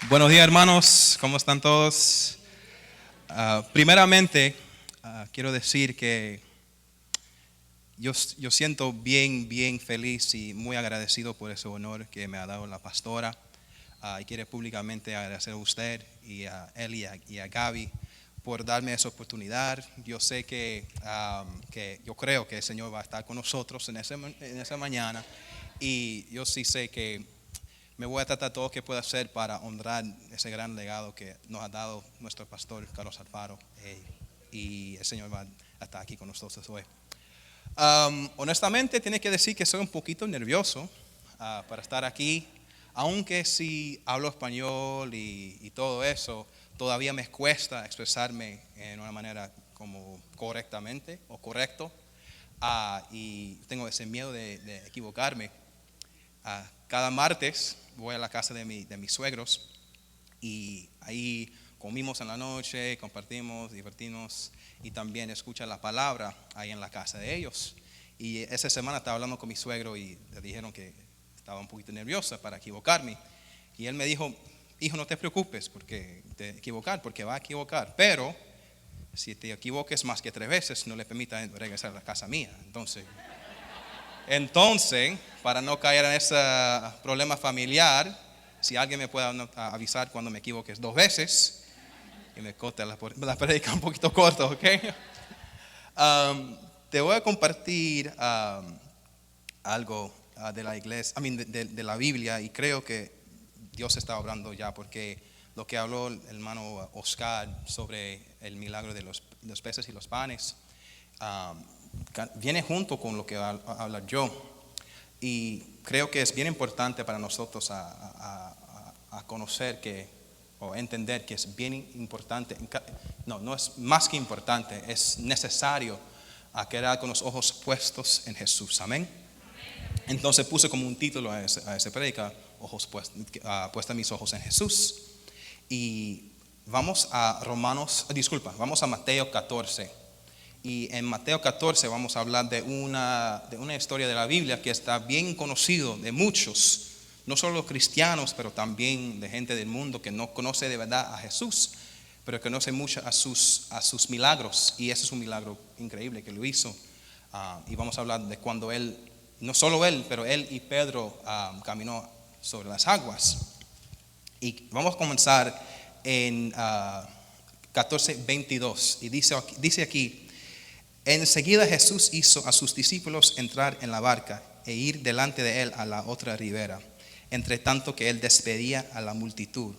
Buenos días, hermanos, ¿cómo están todos? Primeramente, quiero decir que yo siento bien feliz y muy agradecido por ese honor que me ha dado la pastora. Y quiero públicamente agradecer a usted y a él y a Gaby por darme esa oportunidad. Yo sé que yo creo que el Señor va a estar con nosotros en esa mañana, y yo sí sé que me voy a tratar todo lo que pueda hacer para honrar ese gran legado que nos ha dado nuestro pastor Carlos Alfaro, y el Señor va a estar aquí con nosotros hoy. Honestamente, tiene que decir que soy un poquito nervioso para estar aquí, aunque sí hablo español y todo eso, todavía me cuesta expresarme en una manera como correctamente o correcto, y tengo ese miedo de equivocarme. Cada martes voy a la casa de mis suegros, y ahí comimos en la noche, compartimos, divertimos, y también escucha la palabra ahí en la casa de ellos. Y esa semana estaba hablando con mi suegro y le dijeron que estaba un poquito nerviosa para equivocarme. Y él me dijo: hijo, no te preocupes porque porque va a equivocar, pero si te equivoques más que 3 veces, no le permita regresar a la casa mía. Entonces, para no caer en ese problema familiar, si alguien me puede avisar cuando me equivoques 2 veces y me corte la predica un poquito corto, ¿ok? Te voy a compartir algo de la iglesia, de la Biblia, y creo que Dios está hablando ya, porque lo que habló el hermano Oscar sobre el milagro de los peces y los panes viene junto con lo que va a hablar yo. Y creo que es bien importante para nosotros a conocer o entender que es bien importante, no es más que importante, es necesario quedar con los ojos puestos en Jesús. Amén. Entonces puse como un título a ese predica: puesta mis ojos en Jesús. Y vamos a vamos a Mateo 14. Y en Mateo 14 vamos a hablar de una historia de la Biblia que está bien conocido de muchos, no solo los cristianos, pero también de gente del mundo que no conoce de verdad a Jesús, pero que conoce mucho a sus milagros. Y ese es un milagro increíble que lo hizo. Y vamos a hablar de cuando él, no solo él, pero él y Pedro caminó sobre las aguas. Y vamos a comenzar en 14:22. Y dice aquí: enseguida Jesús hizo a sus discípulos entrar en la barca e ir delante de él a la otra ribera, entre tanto que él despedía a la multitud.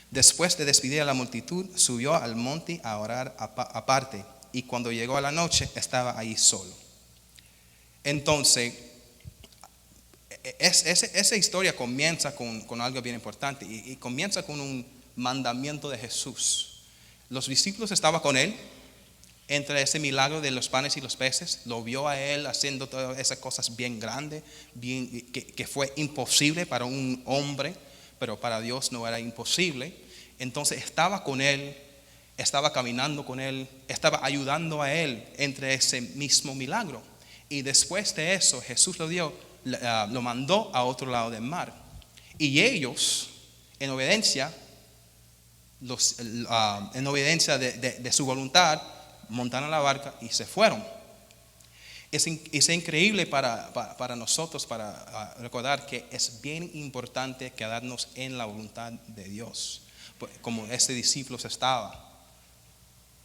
Después de despedir a la multitud, subió al monte a orar aparte, y cuando llegó a la noche estaba ahí solo. Entonces, esa historia comienza con algo bien importante, y comienza con un mandamiento de Jesús. Los discípulos estaban con él entre ese milagro de los panes y los peces. Lo vio a él haciendo todas esas cosas bien grandes, que fue imposible para un hombre, pero para Dios no era imposible. Entonces estaba con él, estaba caminando con él, estaba ayudando a él entre ese mismo milagro. Y después de eso, Jesús lo mandó a otro lado del mar. Y ellos, en obediencia de su voluntad, montaron la barca y se fueron. Es increíble para nosotros, para recordar que es bien importante quedarnos en la voluntad de Dios, como ese discípulo estaba.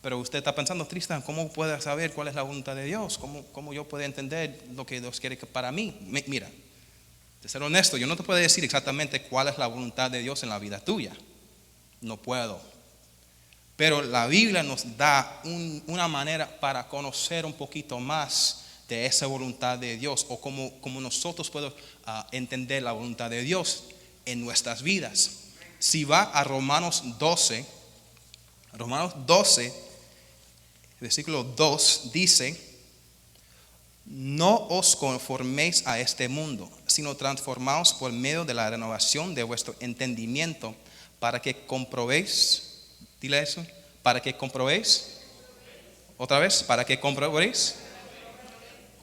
Pero usted está pensando: Tristan, ¿cómo puedo saber cuál es la voluntad de Dios? ¿Cómo yo puedo entender lo que Dios quiere para mí? Mira, de ser honesto, yo no te puedo decir exactamente cuál es la voluntad de Dios en la vida tuya. No puedo. Pero la Biblia nos da una manera para conocer un poquito más de esa voluntad de Dios, o cómo nosotros podemos entender la voluntad de Dios en nuestras vidas. Si va a Romanos 12, versículo 2 dice: no os conforméis a este mundo, sino transformaos por medio de la renovación de vuestro entendimiento, para que comprobéis. Dile eso: para que comprobéis. Otra vez: para que comprobéis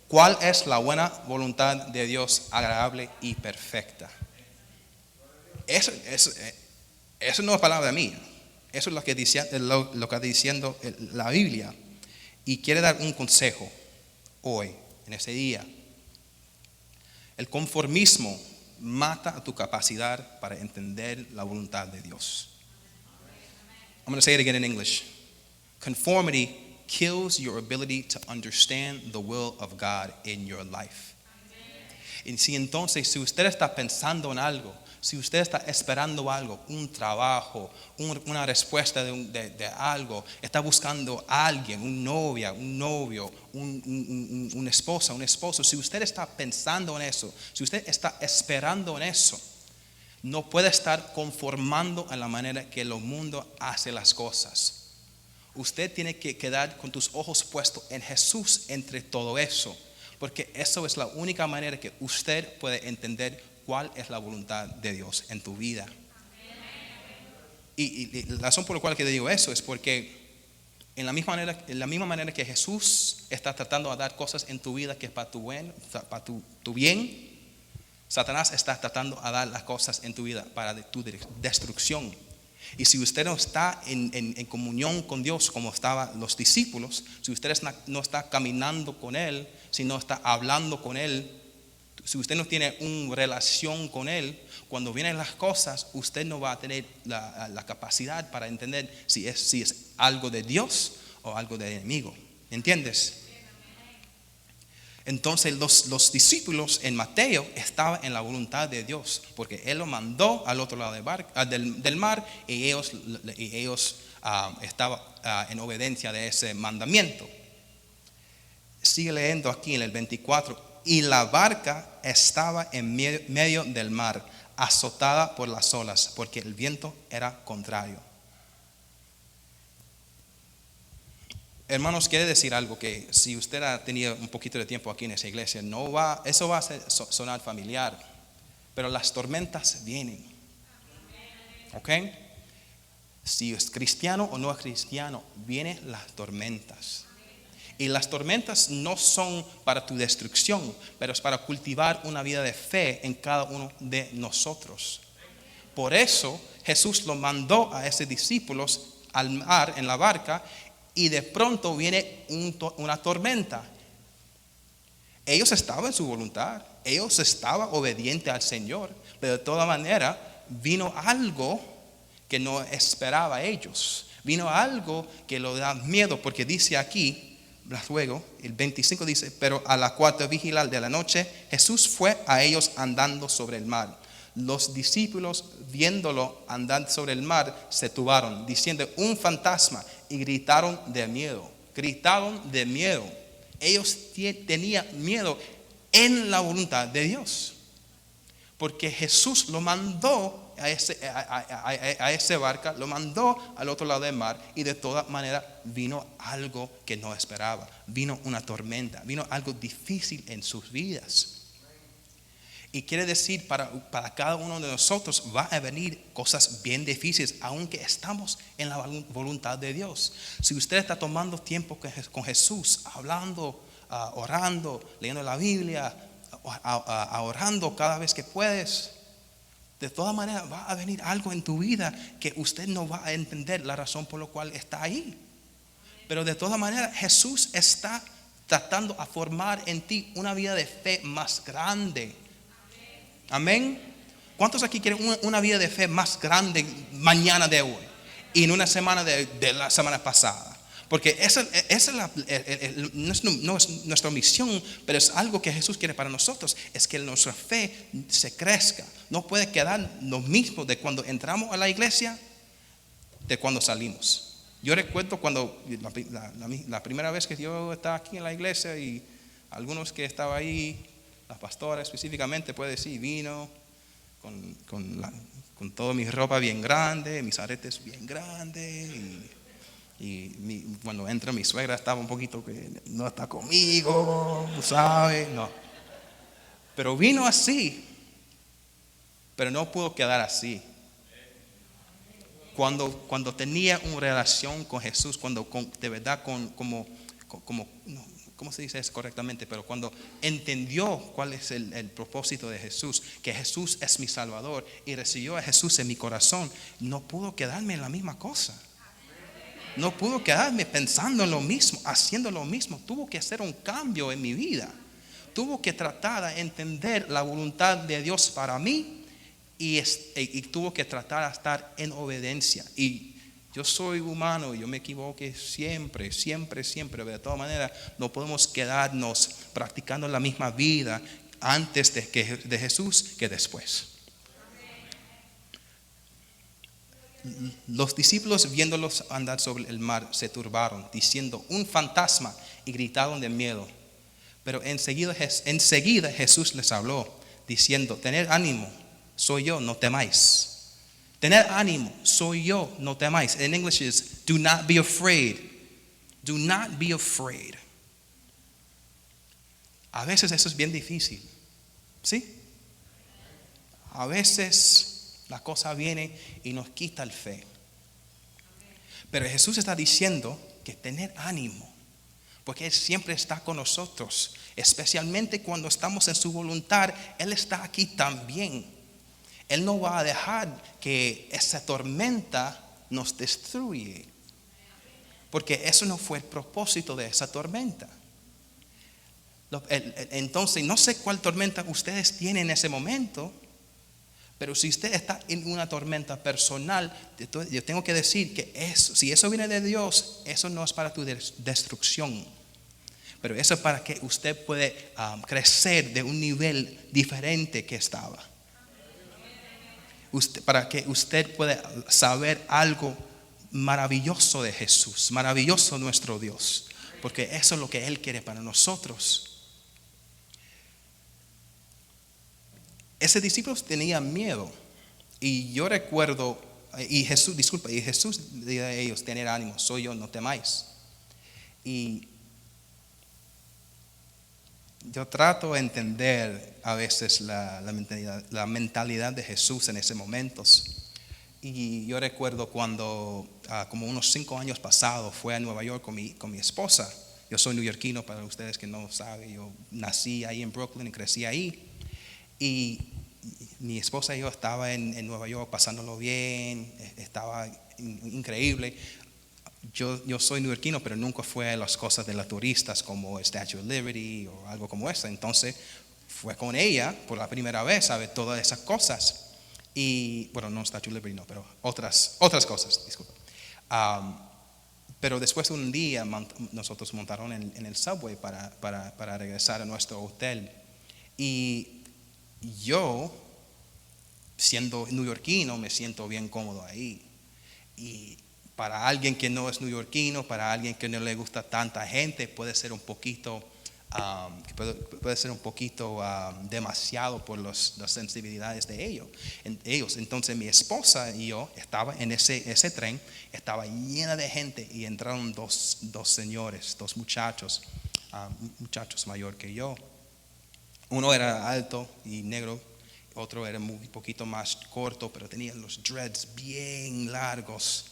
cuál es la buena voluntad de Dios, agradable y perfecta. Eso Eso no es palabra mía. Eso es lo que dice, lo que está diciendo la Biblia. Y quiere dar un consejo hoy, en ese día. El conformismo mata a tu capacidad para entender la voluntad de Dios. I'm going to say it again in English. Conformity kills your ability to understand the will of God in your life. Y si entonces, si usted está pensando en algo, si usted está esperando algo, un trabajo, una respuesta de algo, está buscando a alguien, un novia, un novio, una esposa, un esposo, si usted está pensando en eso, si usted está esperando en eso, no puede estar conformando a la manera que el mundo hace las cosas. Usted tiene que quedar con tus ojos puestos en Jesús entre todo eso, porque eso es la única manera que usted puede entender cuál es la voluntad de Dios en tu vida. Y la razón por la cual que digo eso es porque en la misma manera que Jesús está tratando de dar cosas en tu vida que es para tu bien, Satanás está tratando de dar las cosas en tu vida para tu destrucción. Y si usted no está en comunión con Dios como estaban los discípulos, si usted no está caminando con Él, si no está hablando con Él, si usted no tiene una relación con Él, cuando vienen las cosas, usted no va a tener la capacidad para entender si es algo de Dios o algo del enemigo. ¿Entiendes? Entonces los discípulos en Mateo estaban en la voluntad de Dios, porque Él lo mandó al otro lado del mar y ellos estaban en obediencia de ese mandamiento. Sigue leyendo aquí en el 24. Y la barca estaba en medio del mar, azotada por las olas, porque el viento era contrario. Hermanos, quiere decir algo que si usted ha tenido un poquito de tiempo aquí en esa iglesia, eso va a sonar familiar, pero las tormentas vienen. ¿Ok? Si es cristiano o no es cristiano, vienen las tormentas. Y las tormentas no son para tu destrucción, pero es para cultivar una vida de fe en cada uno de nosotros. Por eso Jesús lo mandó a esos discípulos al mar en la barca y de pronto viene una tormenta. Ellos estaban en su voluntad, ellos estaban obedientes al Señor, pero de toda manera vino algo que no esperaba ellos. Vino algo que lo da miedo, porque dice aquí, luego, el 25 dice, pero a la cuarta vigila de la noche, Jesús fue a ellos andando sobre el mar. Los discípulos, viéndolo andar sobre el mar, se turbaron, diciendo, un fantasma, y gritaron de miedo. Gritaron de miedo. Ellos tenían miedo en la voluntad de Dios, porque Jesús lo mandó a ese barca, lo mandó al otro lado del mar, y de todas maneras vino algo que no esperaba. Vino una tormenta, vino algo difícil en sus vidas. Y quiere decir, para cada uno de nosotros va a venir cosas bien difíciles, aunque estamos en la voluntad de Dios. Si usted está tomando tiempo con Jesús, hablando, orando, leyendo la Biblia, orando cada vez que puedes, de todas maneras va a venir algo en tu vida que usted no va a entender la razón por la cual está ahí. Pero de todas maneras Jesús está tratando a formar en ti una vida de fe más grande. Amén. ¿Cuántos aquí quieren una vida de fe más grande mañana de hoy y en una semana de la semana pasada? Porque esa no es nuestra misión, pero es algo que Jesús quiere para nosotros, es que nuestra fe se crezca. No puede quedar lo mismo de cuando entramos a la iglesia, de cuando salimos. Yo recuerdo cuando la primera vez que yo estaba aquí en la iglesia, y algunos que estaban ahí, la pastora específicamente puede decir, vino con toda mi ropa bien grande, mis aretes bien grandes, y cuando entra mi suegra estaba un poquito que no está conmigo, ¿sabes? No. Pero vino así, pero no pudo quedar así. Cuando tenía una relación con Jesús, cuando de verdad como ¿cómo se dice eso correctamente? Pero cuando entendió cuál es el propósito de Jesús, que Jesús es mi Salvador y recibió a Jesús en mi corazón, no pudo quedarme en la misma cosa. No pudo quedarme pensando en lo mismo, haciendo lo mismo. Tuvo que hacer un cambio en mi vida. Tuvo que tratar de entender la voluntad de Dios para mí y tuvo que tratar de estar en obediencia. Y yo soy humano, yo me equivoqué siempre, pero de todas maneras no podemos quedarnos practicando la misma vida antes de Jesús que después. Los discípulos, viéndolos andar sobre el mar, se turbaron, diciendo: un fantasma, y gritaron de miedo. Pero enseguida Jesús les habló, diciendo: tened ánimo, soy yo, no temáis. Tened ánimo, soy yo, no temáis. In English is, do not be afraid. Do not be afraid. A veces eso es bien difícil, ¿sí? A veces la cosa viene y nos quita el fe. Pero Jesús está diciendo que tener ánimo, porque Él siempre está con nosotros, especialmente cuando estamos en su voluntad. Él está aquí también. Él no va a dejar que esa tormenta nos destruya, porque eso no fue el propósito de esa tormenta. Entonces, no sé cuál tormenta ustedes tienen en ese momento, pero si usted está en una tormenta personal, yo tengo que decir que si eso viene de Dios, eso no es para tu destrucción, pero eso es para que usted puede crecer de un nivel diferente que estaba. Para que usted pueda saber algo maravilloso de Jesús, maravilloso nuestro Dios, porque eso es lo que Él quiere para nosotros. Ese discípulo tenía miedo, y yo recuerdo, y Jesús le dijo a ellos: tener ánimo, soy yo, no temáis. Y yo trato de entender a veces la mentalidad de Jesús en ese momento. Y yo recuerdo cuando, como unos 5 años pasados, fue a Nueva York con mi esposa. Yo soy neoyorquino, para ustedes que no saben. Yo nací ahí en Brooklyn y crecí ahí. Y mi esposa y yo estaba en Nueva York pasándolo bien, estaba increíble. Yo soy neoyorquino, pero nunca fue a las cosas de las turistas como Statue of Liberty o algo como eso. Entonces fue con ella por la primera vez a ver todas esas cosas. Y bueno, no Statue of Liberty, no, pero otras cosas, disculpa. Pero después de un día nosotros montaron en el subway para regresar a nuestro hotel. Y yo, siendo neoyorquino, me siento bien cómodo ahí. Y para alguien que no es neoyorquino, para alguien que no le gusta tanta gente, puede ser un poquito demasiado por las sensibilidades de ellos. Entonces mi esposa y yo estaba en ese tren, estaba llena de gente, y entraron dos señores, dos muchachos mayor que yo. Uno era alto y negro, otro era un poquito más corto, pero tenía los dreads bien largos.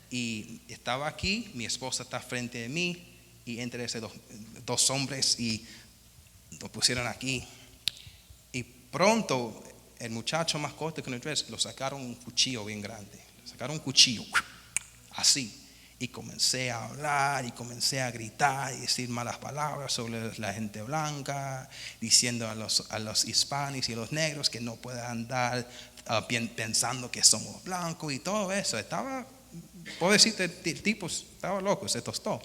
Y estaba aquí, mi esposa está frente de mí, y entre esos dos hombres, y lo pusieron aquí. Y pronto el muchacho más corto que nosotros, lo sacaron un cuchillo bien grande. Sacaron un cuchillo así. Y comencé a hablar y comencé a gritar y decir malas palabras sobre la gente blanca, diciendo a los hispanos y a los negros que no pueden andar pensando que somos blancos y todo eso. Puedo decirte, el tipo estaba loco, se tostó.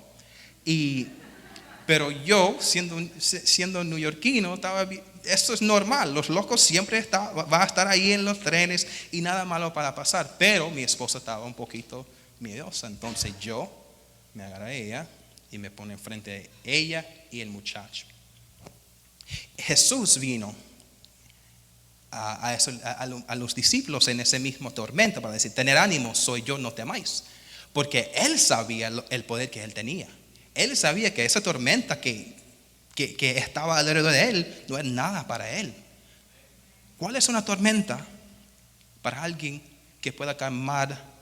Pero yo, siendo neoyorquino, esto es normal. Los locos siempre van a estar ahí en los trenes y nada malo para pasar. Pero mi esposa estaba un poquito miedosa. Entonces yo me agarré a ella y me pone enfrente de ella y el muchacho. Jesús vino a los discípulos en ese mismo tormento para decir: tener ánimo, soy yo, no temáis. Porque Él sabía el poder que Él tenía. Él sabía que esa tormenta que estaba alrededor de Él no era nada para Él. ¿Cuál es una tormenta para alguien que pueda calmar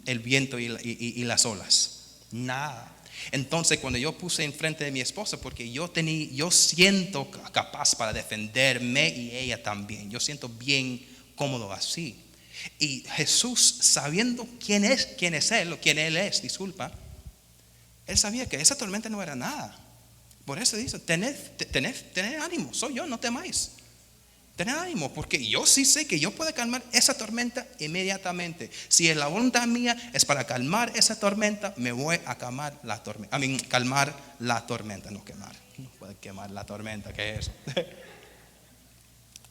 el viento y las olas? Nada. Entonces cuando yo puse enfrente de mi esposa, porque yo siento capaz para defenderme y ella también, yo siento bien cómodo así. Y Jesús, sabiendo quién es Él, o quién Él es, disculpa, Él sabía que esa tormenta no era nada. Por eso dice, tened ánimo, soy yo, no temáis. Tened ánimo, porque yo sí sé que yo puedo calmar esa tormenta inmediatamente. Si la voluntad mía es para calmar esa tormenta, me voy a calmar la tormenta. Calmar la tormenta, no quemar. No puede quemar la tormenta, ¿qué es eso?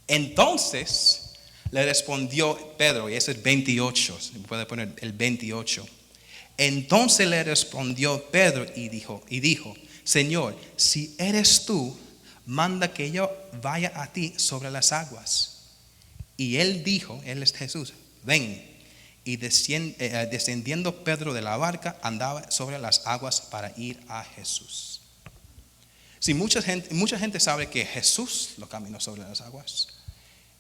Entonces le respondió Pedro, y ese es 28, se puede poner el 28. Entonces le respondió Pedro y dijo, Señor, si eres tú, manda que yo vaya a ti sobre las aguas. Y él dijo, él es Jesús, ven. Y descendiendo Pedro de la barca, andaba sobre las aguas para ir a Jesús. Sí, mucha gente sabe que Jesús lo caminó sobre las aguas.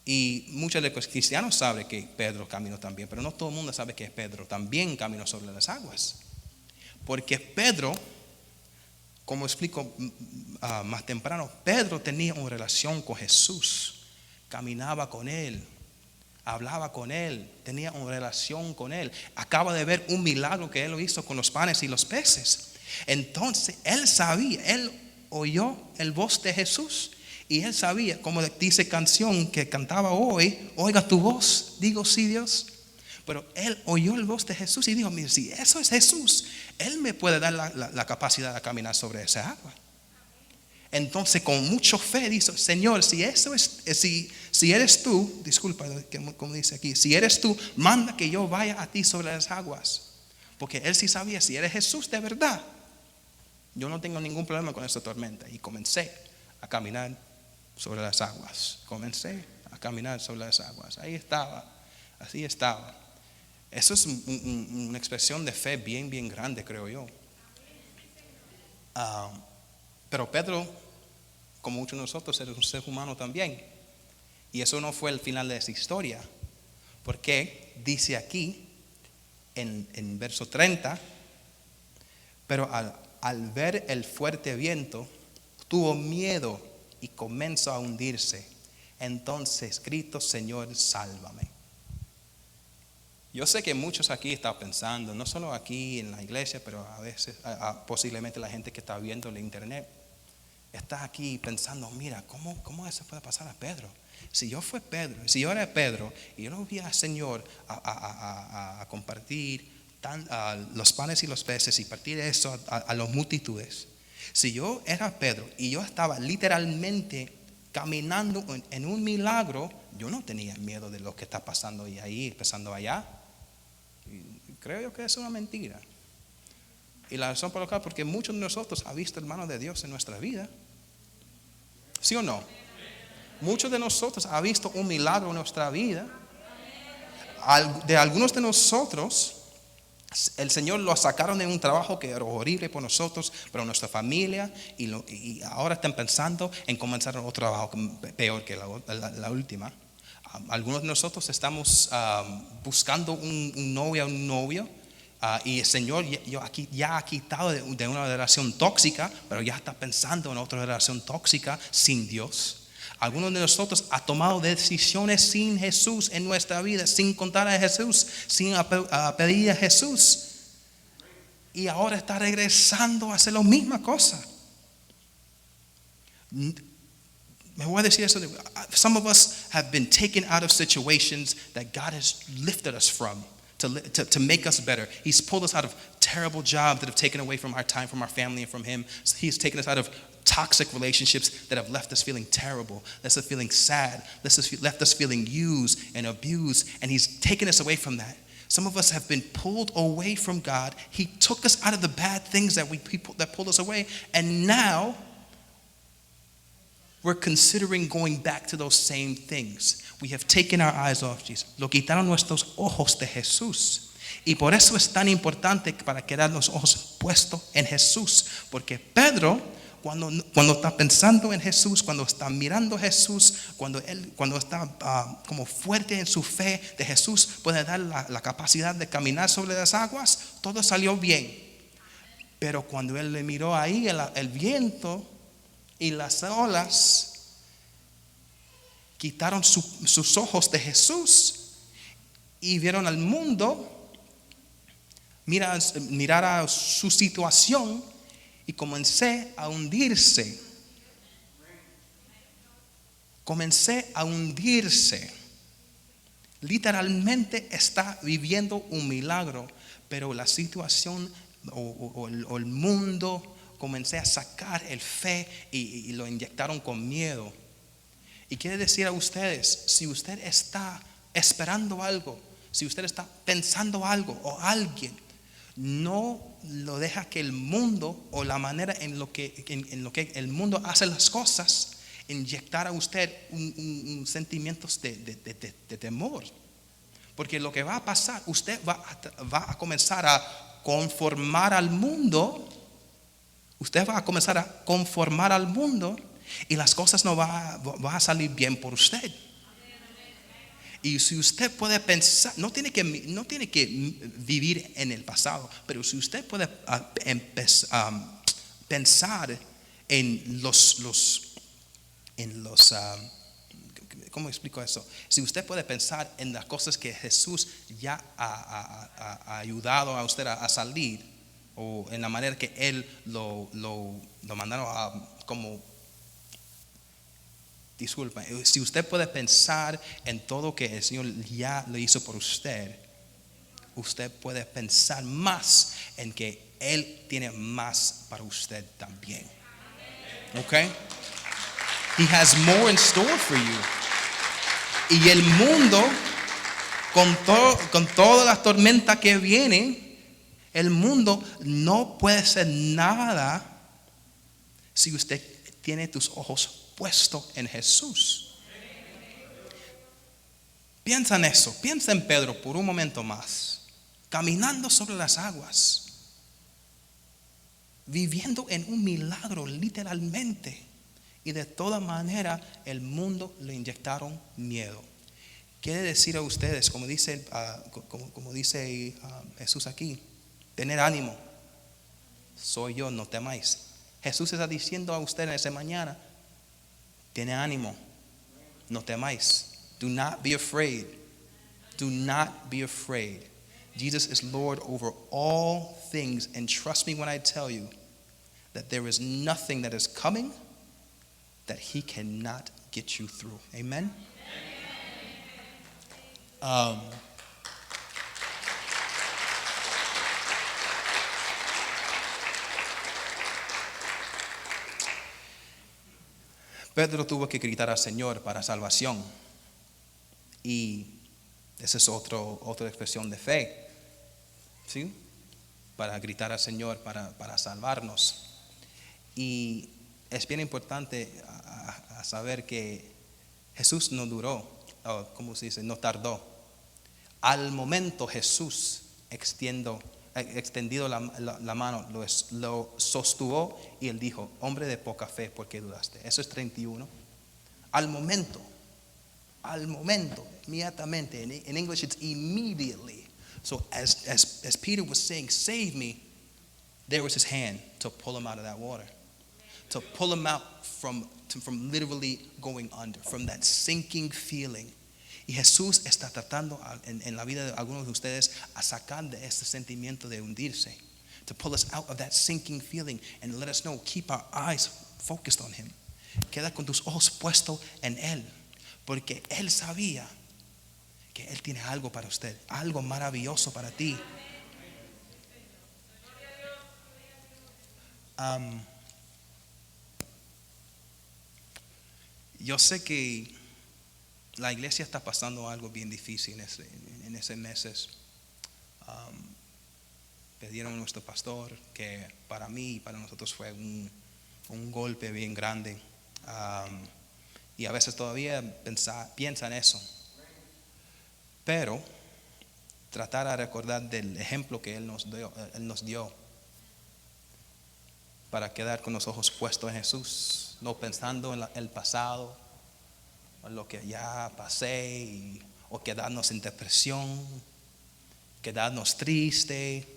Y muchos de los cristianos saben que Pedro caminó también, pero no todo el mundo sabe que Pedro también caminó sobre las aguas. Porque Pedro, como explico más temprano, Pedro tenía una relación con Jesús, caminaba con Él, hablaba con Él, tenía una relación con Él. Acaba de ver un milagro que Él lo hizo con los panes y los peces. Entonces Él sabía, Él oyó el voz de Jesús y Él sabía, como dice canción que cantaba hoy, oiga tu voz, digo sí Dios. Pero Él oyó el voz de Jesús y dijo, mira, si eso es Jesús, Él me puede dar la capacidad de caminar sobre esa agua. Entonces con mucha fe dice, Señor, si eres tú, disculpa como dice aquí, si eres tú, manda que yo vaya a ti sobre las aguas. Porque Él sí sabía, si eres Jesús de verdad, yo no tengo ningún problema con esta tormenta. Y comencé a caminar sobre las aguas. Comencé a caminar sobre las aguas. Ahí estaba, así estaba. Eso es una expresión de fe bien, bien grande, creo yo. Pero Pedro, como muchos de nosotros, era un ser humano también. Y eso no fue el final de esa historia. Porque dice aquí, en verso 30, pero al ver el fuerte viento, tuvo miedo y comenzó a hundirse. Entonces gritó, Señor, sálvame. Yo sé que muchos aquí están pensando, no solo aquí en la iglesia, pero a veces, posiblemente la gente que está viendo en internet, está aquí pensando, mira, ¿cómo eso puede pasar a Pedro? Si yo era Pedro y yo lo vi al Señor a compartir los panes y los peces y partir eso a las multitudes. Si yo era Pedro y yo estaba literalmente caminando en un milagro, yo no tenía miedo de lo que está pasando ahí, pasando allá. Y creo yo que es una mentira. Y la razón por la cual, porque muchos de nosotros han visto el mano de Dios en nuestra vida. ¿Sí o no? Muchos de nosotros han visto un milagro en nuestra vida. De algunos de nosotros, el Señor lo sacaron de un trabajo que era horrible por nosotros, pero nuestra familia, y ahora están pensando en comenzar otro trabajo peor que la última. Algunos de nosotros estamos buscando un novio, y el Señor ya ha quitado de una relación tóxica, pero ya está pensando en otra relación tóxica sin Dios. Algunos de nosotros han tomado decisiones sin Jesús en nuestra vida, sin contar a Jesús, sin pedir a Jesús. Y ahora está regresando a hacer la misma cosa. Me voy a decir eso. Some of us have been taken out of situations that God has lifted us from to make us better. He's pulled us out of terrible jobs that have taken away from our time, from our family, and from Him. He's taken us out of toxic relationships that have left us feeling terrible, left us feeling sad, left us feeling used and abused, and He's taken us away from that. Some of us have been pulled away from God. He took us out of the bad things that pulled us away, and now we're considering going back to those same things. We have taken our eyes off Jesus. Lo quitaron nuestros ojos de Jesús. Y por eso es tan importante para quedar los ojos puestos en Jesús. Porque Pedro, cuando está pensando en Jesús, cuando está mirando a Jesús, cuando está como fuerte en su fe de Jesús, puede dar la capacidad de caminar sobre las aguas, todo salió bien. Pero cuando él le miró ahí el viento y las olas, quitaron sus ojos de Jesús y vieron al mundo, mirar a su situación y comencé a hundirse. Comencé a hundirse. Literalmente está viviendo un milagro, pero la situación o el mundo comencé a sacar el fe y lo inyectaron con miedo. Y quiere decir a ustedes, si usted está esperando algo, si usted está pensando algo o alguien, no lo deja que el mundo o la manera en lo que el mundo hace las cosas inyectar a usted un sentimientos de temor. Porque lo que va a pasar, usted va a comenzar a conformar al mundo. Usted va a comenzar a conformar al mundo y las cosas no va a salir bien por usted. Y si usted puede pensar, no tiene que vivir en el pasado, pero si usted puede pensar en los ¿cómo explico eso? Si usted puede pensar en las cosas que Jesús ya ha ayudado a usted a salir, o en la manera que Él lo mandaron como, disculpa, si usted puede pensar en todo que el Señor ya lo hizo por usted, usted puede pensar más en que Él tiene más para usted también. Okay? He has more in store for you. Y el mundo, con todas las tormentas que vienen, el mundo no puede hacer nada si usted tiene tus ojos puestos en Jesús. Piensa en eso, piensa en Pedro por un momento más, caminando sobre las aguas, viviendo en un milagro literalmente. Y de toda manera el mundo le inyectaron miedo. Quiere decir a ustedes, como dice Jesús aquí, tener ánimo. Soy yo, no temáis. Jesús está diciendo a ustedes en esa mañana, tiene ánimo, no temáis. Do not be afraid. Do not be afraid. Jesus is Lord over all things, and trust me when I tell you that there is nothing that is coming that He cannot get you through. Amen. Pedro tuvo que gritar al Señor para salvación, y esa es otra expresión de fe, ¿sí? Para gritar al Señor para salvarnos. Y es bien importante a saber que Jesús no duró, ¿cómo se dice? No tardó. Al momento Jesús extendido la mano, lo sostuvo y él dijo, hombre de poca fe, ¿por qué dudaste? Eso es 31. Al momento, inmediatamente. In English it's immediately. So as Peter was saying, save me, there was his hand to pull him out of that water. To pull him out from literally going under, from that sinking feeling. Y Jesús está tratando en la vida de algunos de ustedes a sacar de este sentimiento de hundirse. To pull us out of that sinking feeling and let us know, keep our eyes focused on Him. Queda con tus ojos puestos en Él, porque Él sabía que Él tiene algo para usted, algo maravilloso para ti. Yo sé que la iglesia está pasando algo bien difícil en ese meses. Pidieron a nuestro pastor, que para mí y para nosotros fue un golpe bien grande. Y a veces todavía piensa en eso. Pero tratar de recordar del ejemplo que Él nos dio para quedar con los ojos puestos en Jesús, no pensando en el pasado, en lo que ya pasé, o quedarnos en depresión, quedarnos triste.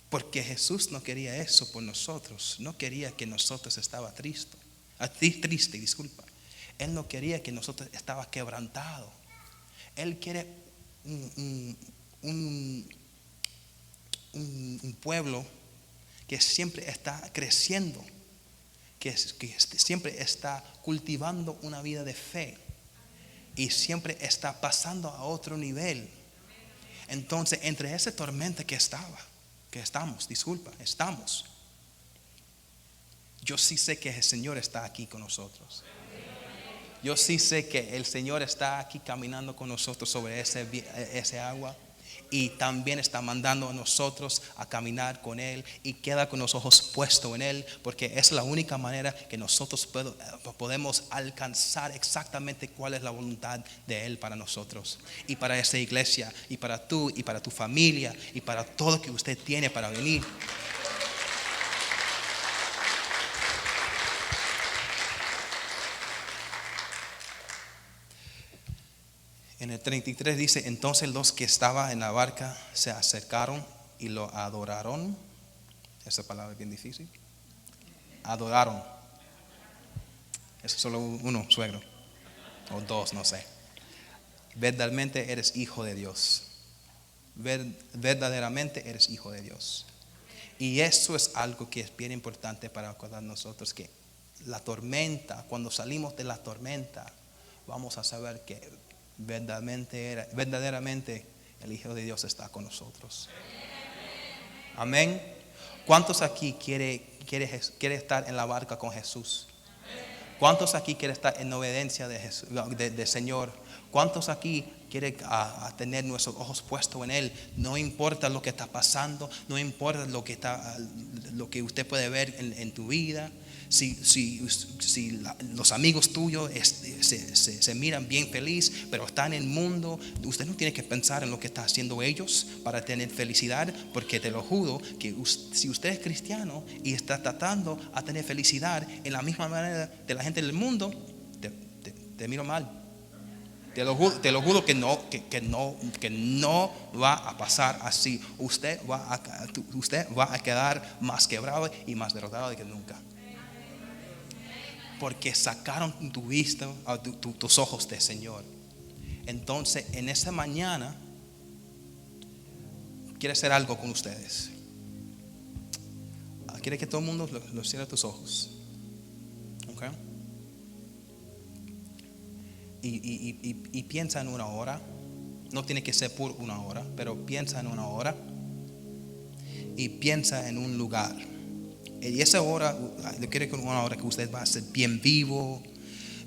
Porque Jesús no quería eso por nosotros. No quería que nosotros estaba triste, disculpa. Él no quería que nosotros estaba quebrantado. Él quiere un pueblo que siempre está creciendo, que siempre está cultivando una vida de fe y siempre está pasando a otro nivel. Entonces, entre esa tormenta estamos, yo sí sé que el Señor está aquí con nosotros. Yo sí sé que el Señor está aquí caminando con nosotros sobre ese agua. Y también está mandando a nosotros a caminar con Él. Y queda con los ojos puestos en Él. Porque es la única manera que nosotros podemos alcanzar exactamente cuál es la voluntad de Él para nosotros. Y para esta iglesia. Y para tú. Y para tu familia. Y para todo que usted tiene para venir. En el 33 dice: entonces los que estaban en la barca se acercaron y lo adoraron. Esa palabra es bien difícil. Adoraron. Eso es solo uno, suegro. O dos, no sé. Verdaderamente eres hijo de Dios. Verdaderamente eres hijo de Dios. Y eso es algo que es bien importante para recordar nosotros, que la tormenta, cuando salimos de la tormenta, vamos a saber que verdaderamente el Hijo de Dios está con nosotros. Amén. ¿Cuántos aquí quiere estar en la barca con Jesús? ¿Cuántos aquí quieren estar en obediencia de Señor? ¿Cuántos aquí quieren tener nuestros ojos puestos en Él? No importa lo que está pasando, no importa lo que usted puede ver en tu vida. Si los amigos tuyos se miran bien feliz, pero están en el mundo, usted no tiene que pensar en lo que están haciendo ellos para tener felicidad, porque te lo juro que si usted es cristiano y está tratando a tener felicidad en la misma manera de la gente del mundo, te miro mal. Te lo juro que no va a pasar así. Usted va a quedar más quebrado y más derrotado que nunca. Porque sacaron tu vista, tus ojos del Señor. Entonces, en esta mañana quiero hacer algo con ustedes. Quiere que todo el mundo lo cierre tus ojos. ¿Okay? Y piensa en una hora. No tiene que ser por una hora, pero piensa en una hora. Y piensa en un lugar. Y esa hora, yo quiero que una hora que usted va a ser bien vivo,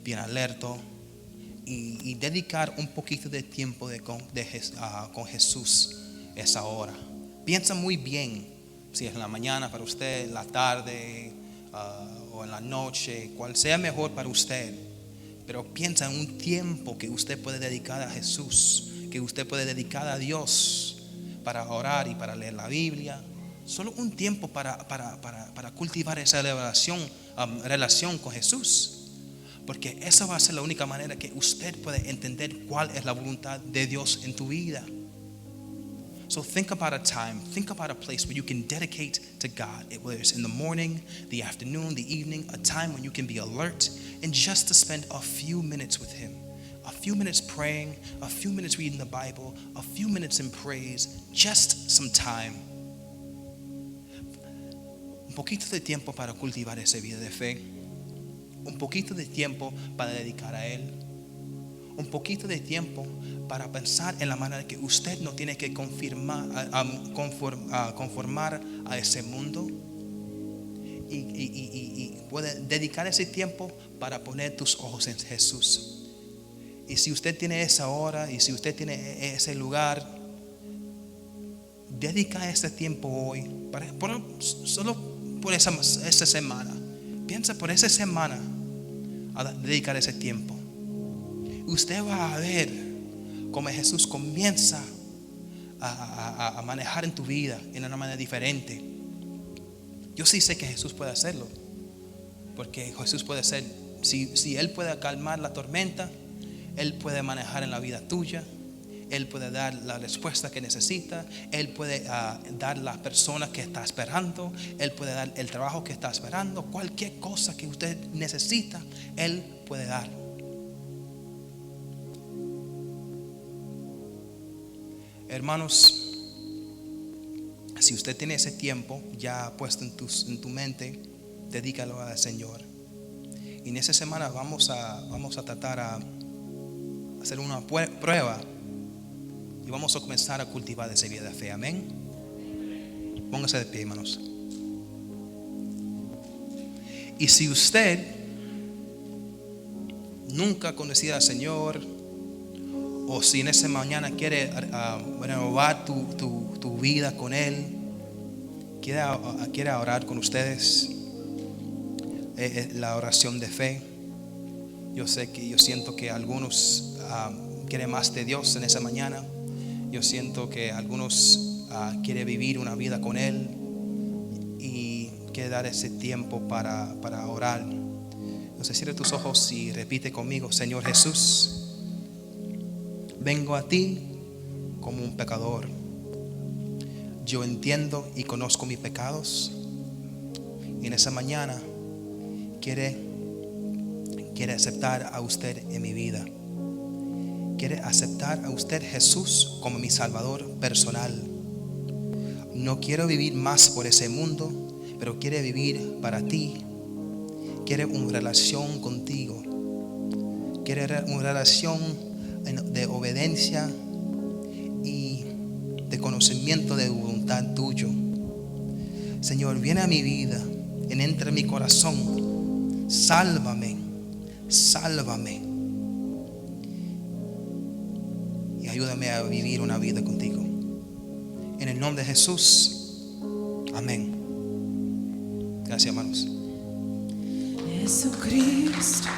bien alerta, y dedicar un poquito de tiempo con Jesús esa hora. Piensa muy bien, si es en la mañana para usted, en la tarde o en la noche, cual sea mejor para usted. Pero piensa en un tiempo que usted puede dedicar a Jesús, que usted puede dedicar a Dios para orar y para leer la Biblia. Solo un tiempo para cultivar esa relación con Jesús. Porque esa va a ser la única manera que usted puede entender cuál es la voluntad de Dios en tu vida. So think about a time, think about a place where you can dedicate to God. Whether it's in the morning, the afternoon, the evening, a time when you can be alert and just to spend a few minutes with Him. A few minutes praying, a few minutes reading the Bible, a few minutes in praise, just some time. Un poquito de tiempo para cultivar esa vida de fe. Un poquito de tiempo para dedicar a Él. Un poquito de tiempo para pensar en la manera que usted no tiene que conformar a ese mundo. Y puede dedicar ese tiempo para poner tus ojos en Jesús. Y si usted tiene esa hora y si usted tiene ese lugar, dedica ese tiempo hoy, solo por esa semana. Piensa por esa semana a dedicar ese tiempo. Usted va a ver cómo Jesús comienza a manejar en tu vida en una manera diferente. Yo sí sé que Jesús puede hacerlo, porque Jesús puede hacer, si Él puede calmar la tormenta, Él puede manejar en la vida tuya Él puede dar la respuesta que necesita. Él puede dar la persona que está esperando. Él puede dar el trabajo que está esperando. Cualquier cosa que usted necesita, Él puede dar. Hermanos, si usted tiene ese tiempo ya puesto en tu mente, dedícalo al Señor. Y en esa semana vamos a tratar a hacer una prueba y vamos a comenzar a cultivar esa vida de fe. Amén. Póngase de pie, hermanos. Y si usted nunca ha conocido al Señor, o si en esa mañana quiere renovar tu vida con Él, quiere orar con ustedes, la oración de fe. Yo siento que algunos quieren más de Dios en esa mañana. Yo siento que algunos quieren vivir una vida con Él y quiere dar ese tiempo para orar. Entonces cierra tus ojos y repite conmigo: Señor Jesús, vengo a ti como un pecador. Yo entiendo y conozco mis pecados. Y en esa mañana quiere aceptar a usted en mi vida. Quiere aceptar a usted, Jesús, como mi Salvador personal. No quiero vivir más por ese mundo, pero quiere vivir para ti. Quiere una relación contigo. Quiere una relación de obediencia y de conocimiento de voluntad tuyo. Señor, viene a mi vida, entra en mi corazón. Sálvame, sálvame. Y ayúdame a vivir una vida contigo. En el nombre de Jesús. Amén. Gracias, hermanos. Jesucristo.